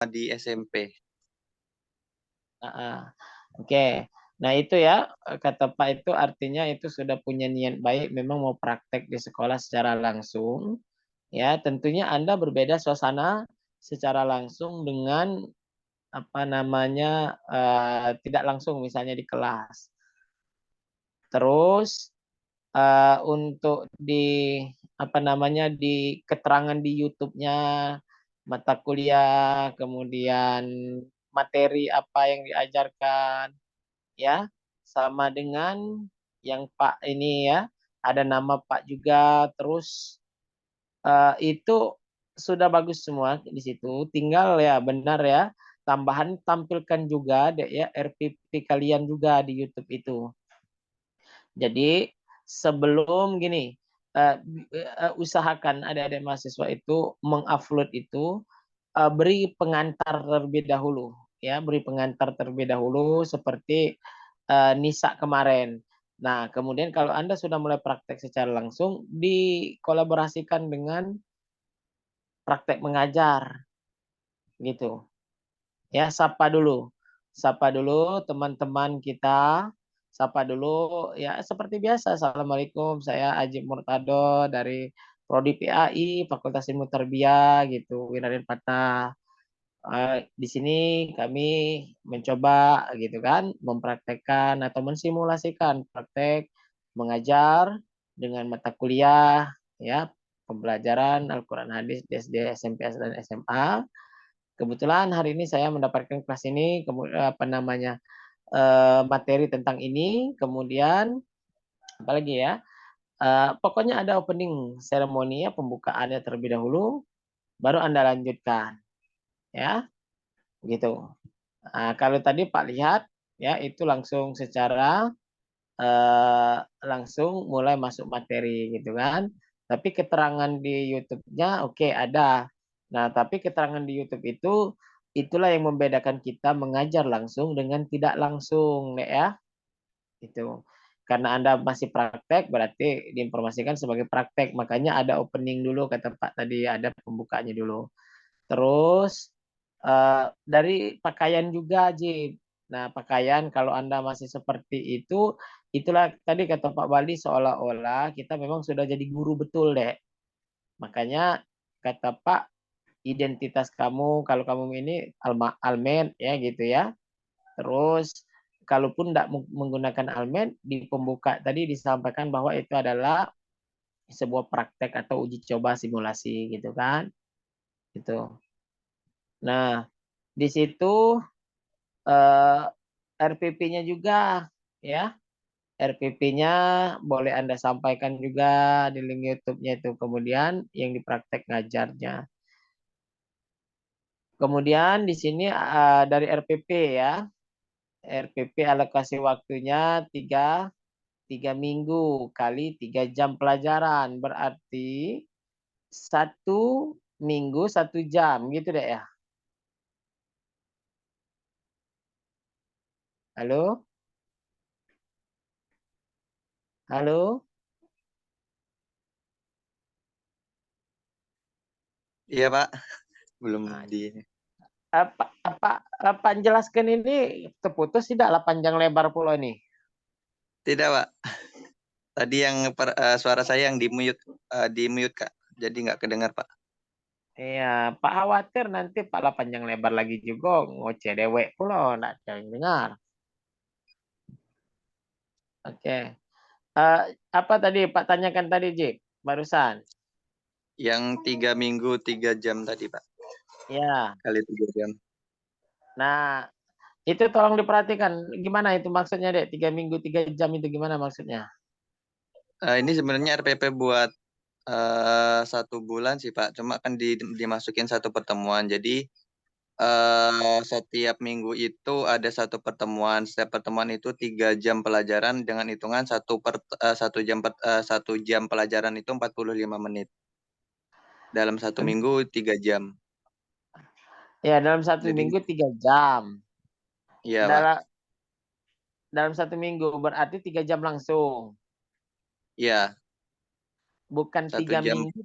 di SMP. Oke. Nah itu ya, kata Pak itu artinya itu sudah punya niat baik, memang mau praktek di sekolah secara langsung. Ya, tentunya Anda berbeda suasana secara langsung dengan apa namanya tidak langsung misalnya di kelas. Terus untuk di apa namanya di keterangan di YouTube-nya mata kuliah, kemudian materi apa yang diajarkan, ya sama dengan yang Pak ini ya, ada nama Pak juga, terus itu sudah bagus semua di situ. Tinggal ya benar ya, tambahan tampilkan juga deh ya RPP kalian juga di YouTube itu. Jadi sebelum gini, usahakan adik-adik mahasiswa itu mengupload itu beri pengantar terlebih dahulu, ya beri pengantar terlebih dahulu seperti Nisa kemarin. Nah, kemudian kalau Anda sudah mulai praktek secara langsung, dikolaborasikan dengan praktek mengajar, gitu. Ya, sapa dulu teman-teman kita, sapa dulu ya seperti biasa. Assalamualaikum, saya Ajib Murtado dari Prodi PAI Fakultas Ilmu Tarbiyah gitu, Wiraden Patah. Di sini kami mencoba gitu kan mempraktekkan atau mensimulasikan praktek mengajar dengan mata kuliah ya pembelajaran Al-Quran Hadis di SD, SMP, dan SMA. Kebetulan hari ini saya mendapatkan kelas ini, kemudian apa namanya materi tentang ini, kemudian apalagi ya, pokoknya ada opening seremoninya, pembukaannya terlebih dahulu, baru Anda lanjutkan, ya, gitu. Kalau tadi Pak lihat, ya itu langsung secara langsung mulai masuk materi gitu kan. Tapi keterangan di YouTube-nya oke ada. Nah, tapi keterangan di YouTube itu itulah yang membedakan kita mengajar langsung dengan tidak langsung, Nek ya. Itu. Karena Anda masih praktek berarti diinformasikan sebagai praktek. Makanya ada opening dulu kata Pak tadi, ada pembukaannya dulu. Terus dari pakaian juga, Ji. Nah, pakaian kalau Anda masih seperti itu, itulah tadi kata Pak Bali seolah-olah kita memang sudah jadi guru betul, Dek. Makanya kata Pak, identitas kamu kalau kamu ini almen ya gitu ya. Terus kalaupun tidak menggunakan almen di pembuka tadi disampaikan bahwa itu adalah sebuah praktek atau uji coba simulasi gitu kan. Gitu. Nah, di situ RPP-nya juga ya. RPP-nya boleh Anda sampaikan juga di link YouTube-nya itu. Kemudian yang dipraktek ngajarnya. Kemudian di sini dari RPP ya. RPP alokasi waktunya 3 minggu kali 3 jam pelajaran. Berarti 1 minggu 1 jam gitu deh ya. Halo? Halo? Iya Pak, belum Nah, di. apa jelaskan ini terputus tidaklah panjang lebar pulau ini. Tidak Pak, tadi yang suara saya yang di mute Kak, jadi nggak kedengar Pak. Iya, Pak khawatir nanti Pak lah panjang lebar lagi juga ngoceh dewek pulau nggak ada yang dengar. Oke. Eh, apa tadi Pak tanyakan tadi Jip barusan? Yang 3 minggu 3 jam tadi Pak, Ya. kali 3 jam. Nah, itu tolong diperhatikan gimana itu maksudnya Dek? 3 minggu 3 jam itu gimana maksudnya? Ini sebenarnya RPP buat 1 bulan sih Pak, cuma kan dimasukin satu pertemuan. Jadi setiap minggu itu ada satu pertemuan. Setiap pertemuan itu 3 jam pelajaran dengan hitungan 1 jam pelajaran itu 45 menit. Dalam 1 minggu 3 jam. Ya, dalam satu Jadi minggu 3 jam. iya Pak. Dalam dalam 1 minggu berarti 3 jam langsung. Iya, Bukan satu tiga jam. minggu,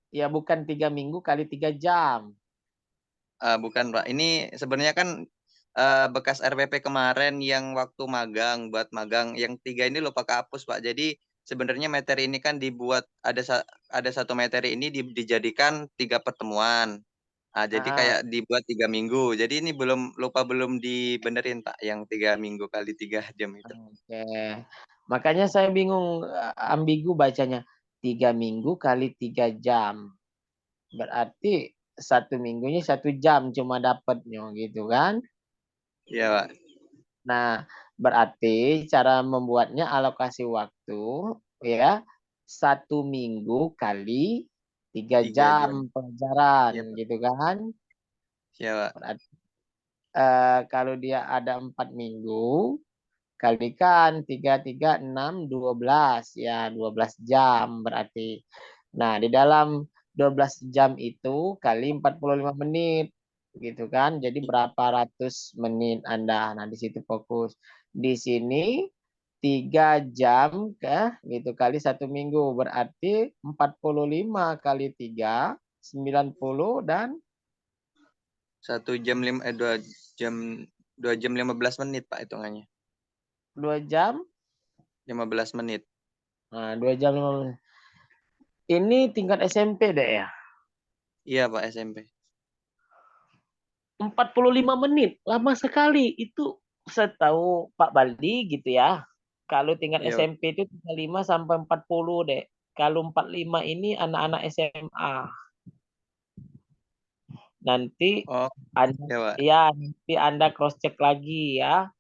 ya bukan 3 minggu kali 3 jam. Bukan Pak, ini sebenarnya kan bekas RPP kemarin yang waktu magang, buat magang. Yang 3 ini lupa kehapus Pak. Jadi sebenarnya materi ini kan dibuat, ada satu materi ini dijadikan 3 pertemuan. Jadi Ah, kayak dibuat 3 minggu. Jadi ini belum dibenerin Pak, yang 3 minggu kali 3 jam itu. oke. Makanya saya bingung, ambigu bacanya. 3 minggu kali 3 jam. Berarti 1 minggunya 1 jam cuma dapatnya gitu kan. Iya Pak. Nah, berarti cara membuatnya alokasi waktu ya 1 minggu kali 3 3 jam jam. pelajaran Iya Pak. gitu kan. Iya Pak. Berarti, kalau dia ada 4 minggu, kalikan 3, 3, 6, 12 ya 12 jam berarti. Nah, di dalam 12 jam itu kali 45 menit gitu kan. Jadi berapa ratus menit Anda. Nah, di situ fokus. Di sini 3 jam gitu kali 1 minggu berarti 45 kali 3 90 dan 2 jam 15 menit Pak hitungannya. 2 jam. 15 menit. Nah, 2 jam 15. Ini tingkat SMP deh ya. Iya Pak, SMP. 45 menit, lama sekali. Itu setahu Pak Baldi gitu ya. Kalau tingkat Iya Pak. SMP itu 35 sampai 40 deh. Kalau 45 ini anak-anak SMA. Nanti Oh, Anda, iya Pak. ya nanti Anda cross check lagi ya.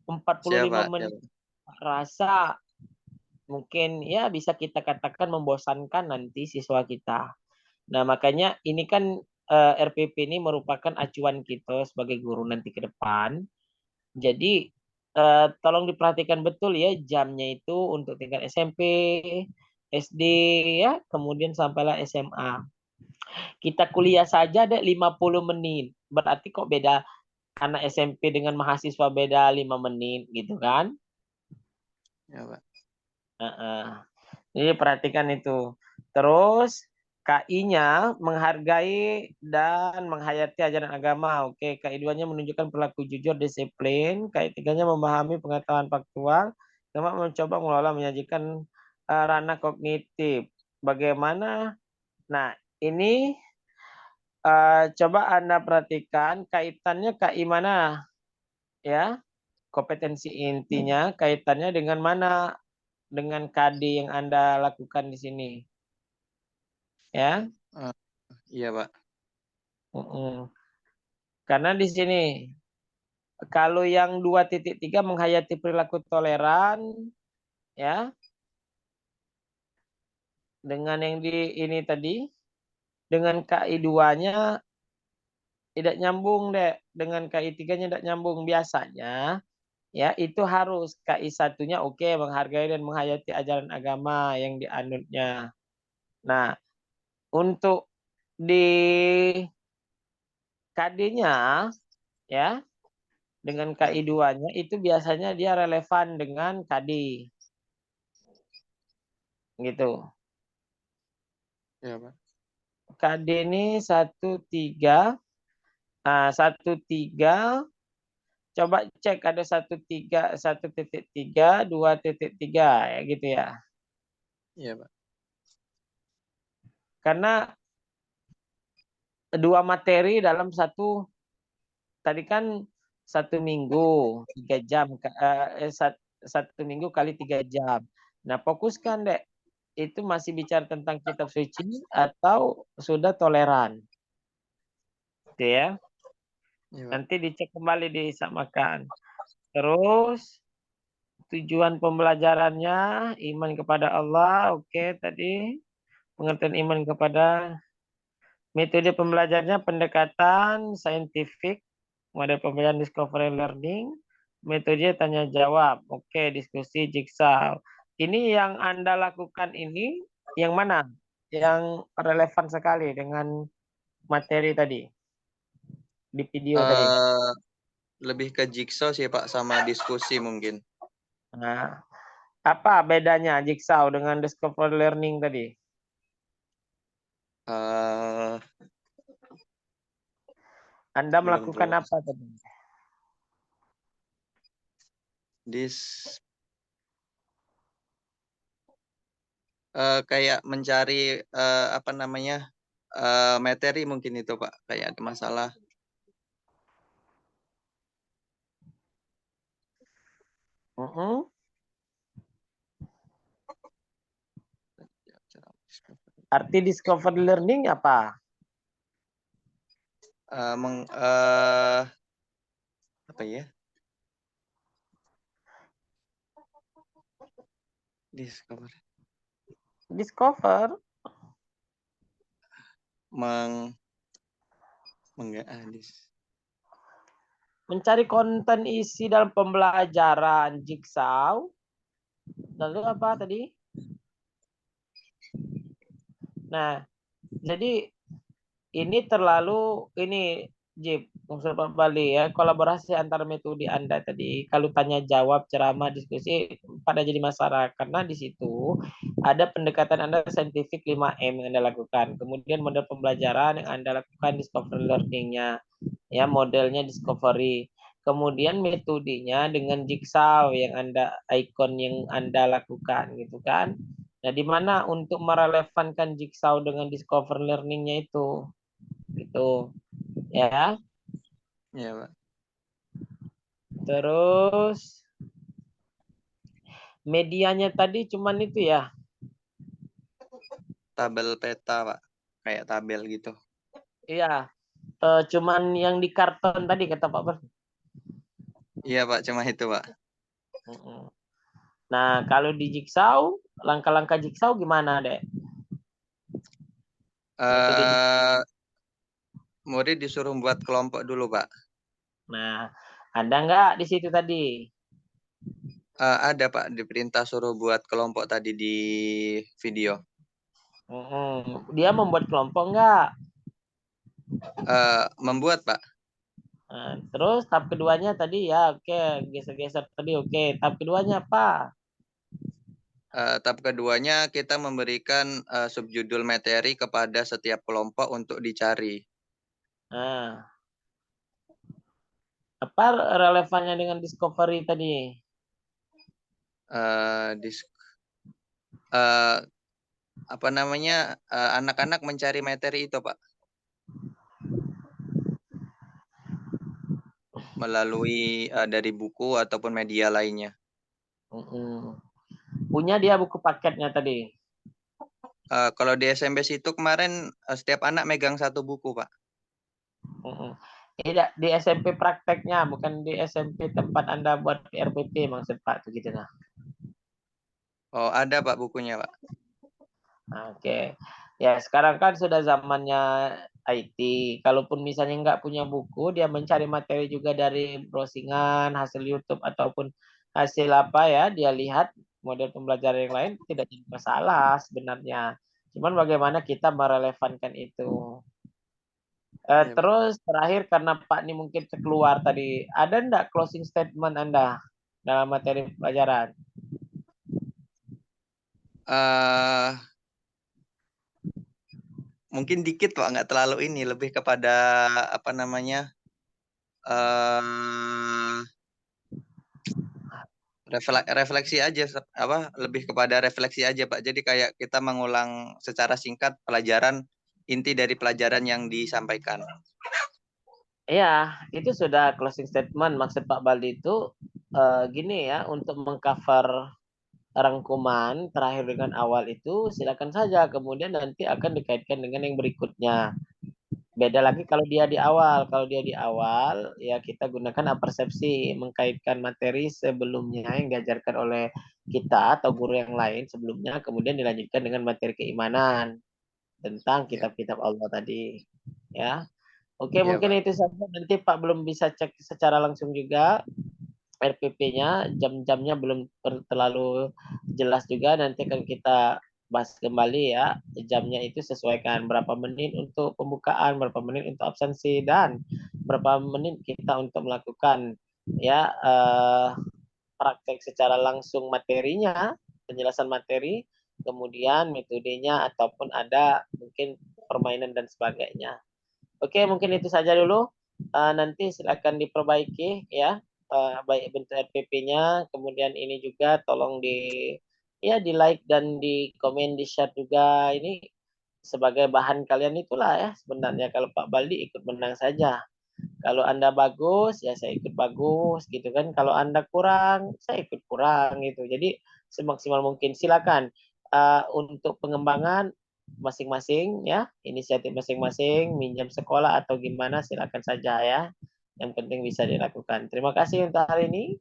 empat puluh Siap lima Pak, menit siap. rasa mungkin ya bisa kita katakan membosankan nanti siswa kita. Nah, makanya ini kan RPP ini merupakan acuan kita sebagai guru nanti ke depan. Jadi tolong diperhatikan betul ya jamnya itu untuk tingkat SMP, SD ya, kemudian sampailah SMA. Kita kuliah saja ada 50 menit. Berarti kok beda anak SMP dengan mahasiswa beda 5 menit gitu kan? Ya Pak. Jadi perhatikan itu. Terus KI-nya menghargai dan menghayati ajaran agama. Oke, KI 2-nya menunjukkan perilaku jujur, disiplin. KI 3-nya memahami pengetahuan faktual. Keempat mencoba mengelola menyajikan ranah kognitif. Bagaimana? Nah, ini coba Anda perhatikan kaitannya KI mana ya? Kompetensi intinya kaitannya dengan mana? Dengan KD yang Anda lakukan di sini. Ya. Eh, iya Pak. Karena di sini kalau yang 2.3 menghayati perilaku toleran ya dengan yang di ini tadi dengan KI 2-nya tidak nyambung deh dengan KI 3-nya tidak nyambung biasanya ya itu harus KI 1-nya oke menghargai dan menghayati ajaran agama yang dianutnya. Nah, untuk di KD-nya ya dengan Ya, KI 2-nya itu biasanya dia relevan dengan KD gitu. ya Pak. KD ini 1, 3, 1, 3. Coba cek ada 1, 3, 1.3, 2.3 ya gitu ya. Iya Pak. Karena dua materi dalam satu tadi kan 1 minggu 3 jam 1 minggu kali 3 jam. Nah fokuskan dek itu masih bicara tentang kitab suci atau sudah toleran, gitu ya. Iya Pak. Nanti dicek kembali disamakan. Terus tujuan pembelajarannya iman kepada Allah, oke tadi pengertian iman kepada metode pembelajarannya pendekatan saintifik, model pembelajaran discovery learning, metode tanya jawab, oke diskusi jigsaw. Ini yang Anda lakukan ini yang mana? Yang relevan sekali dengan materi tadi di video tadi. Eh, Lebih ke jigsaw sih Pak, sama diskusi mungkin. Nah, apa bedanya jigsaw dengan discovery learning tadi? Eh Anda Belum melakukan keluar. apa tadi? Kayak mencari apa namanya materi mungkin itu Pak, kayak ada masalah. Arti discover learning apa? Apa ya? Discover. Discover Meng mencari konten isi dalam pembelajaran Jigsaw. Lalu apa tadi? Nah, jadi ini terlalu ini Jip, maksud Pak Bali ya, kolaborasi antara metode Anda tadi, kalau tanya jawab, ceramah, diskusi pada jadi masalah karena di situ ada pendekatan Anda saintifik 5M yang Anda lakukan. Kemudian model pembelajaran yang Anda lakukan discovery learning-nya, ya modelnya discovery. Kemudian metodenya dengan jigsaw yang Anda ikon yang Anda lakukan gitu kan. Nah, di mana untuk merelevankan jigsaw dengan discover learning-nya itu gitu ya. Ya Pak. Terus medianya tadi cuman itu ya. Tabel peta Pak, kayak tabel gitu. Iya, cuman yang di karton tadi kata Pak Ber. Iya Pak, cuma itu Pak. Nah, kalau di jigsaw, langkah-langkah jigsaw gimana, Dek? Metode jigsaw. eh Murid disuruh buat kelompok dulu Pak. Nah, ada nggak di situ tadi? Ada Pak, diperintah suruh buat kelompok tadi di video. Dia membuat kelompok nggak? Membuat Pak. Nah, terus tahap keduanya tadi ya oke, geser-geser tadi oke. Tahap keduanya apa? Tahap keduanya kita memberikan subjudul materi kepada setiap kelompok untuk dicari. Nah, apa relevannya dengan discovery tadi? Eh, dis- eh, Apa namanya, anak-anak mencari materi itu Pak melalui dari buku ataupun media lainnya. Punya dia buku paketnya tadi. Kalau di SMP situ kemarin setiap anak megang satu buku Pak. Tidak di SMP prakteknya, bukan di SMP tempat Anda buat RPP maksud Pak itu gitu nah. Oh ada Pak bukunya Pak. Oke. Ya, sekarang kan sudah zamannya IT. Kalaupun misalnya nggak punya buku, dia mencari materi juga dari browsingan, hasil YouTube ataupun hasil apa ya, dia lihat model pembelajaran yang lain tidak jadi masalah sebenarnya. Cuman bagaimana kita merelevankan itu. Iya Pak. Terus terakhir karena Pak ini mungkin keluar tadi, ada enggak closing statement Anda dalam materi pelajaran? Eh, Mungkin dikit Pak, nggak terlalu ini, lebih kepada apa namanya, eh refleksi aja, apa lebih kepada refleksi aja Pak. Jadi kayak kita mengulang secara singkat pelajaran, inti dari pelajaran yang disampaikan. Iya, itu sudah closing statement. Maksud Pak Baldi itu gini ya, untuk mengcover rangkuman terakhir dengan awal itu silakan saja. Kemudian nanti akan dikaitkan dengan yang berikutnya. Beda lagi kalau dia di awal. Kalau dia di awal, ya kita gunakan apersepsi, mengkaitkan materi sebelumnya yang diajarkan oleh kita atau guru yang lain sebelumnya, kemudian dilanjutkan dengan materi keimanan tentang Ya, kitab-kitab Allah tadi. Ya, oke, ya mungkin Pak. itu saja. Nanti Pak belum bisa cek secara langsung juga RPP-nya, jam-jamnya belum terlalu jelas juga. Nanti akan kita bahas kembali ya. Jamnya itu sesuaikan berapa menit untuk pembukaan, berapa menit untuk absensi, dan berapa menit kita untuk melakukan ya praktek secara langsung materinya, penjelasan materi, kemudian metodenya ataupun ada mungkin permainan dan sebagainya. Oke, mungkin itu saja dulu. nanti silakan diperbaiki ya, baik bentuk RPP-nya, kemudian ini juga tolong di like dan di komen, di share juga, ini sebagai bahan kalian itulah ya sebenarnya. Kalau Pak Baldi ikut menang saja. Kalau Anda bagus, ya saya ikut bagus gitu kan. Kalau Anda kurang, saya ikut kurang gitu. Jadi semaksimal mungkin silakan untuk pengembangan masing-masing ya, inisiatif masing-masing, minjam sekolah atau gimana silakan saja ya. Yang penting bisa dilakukan. Terima kasih untuk hari ini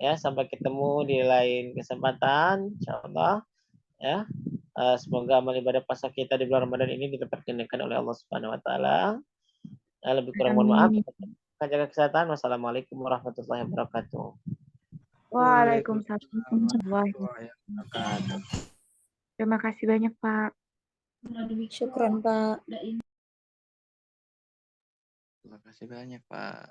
ya, sampai ketemu di lain kesempatan insyaallah ya. Semoga amal ibadah puasa kita di bulan Ramadan ini dapat dikenangkan oleh Allah Subhanahu wa taala. Lebih kurang mohon maaf. Amin. Jaga kesehatan. Wassalamualaikum warahmatullahi wabarakatuh. Waalaikumsalam warahmatullahi warahmatullahi wabarakatuh. Terima kasih banyak, Pak. Syukron, Pak. Terima kasih banyak, Pak.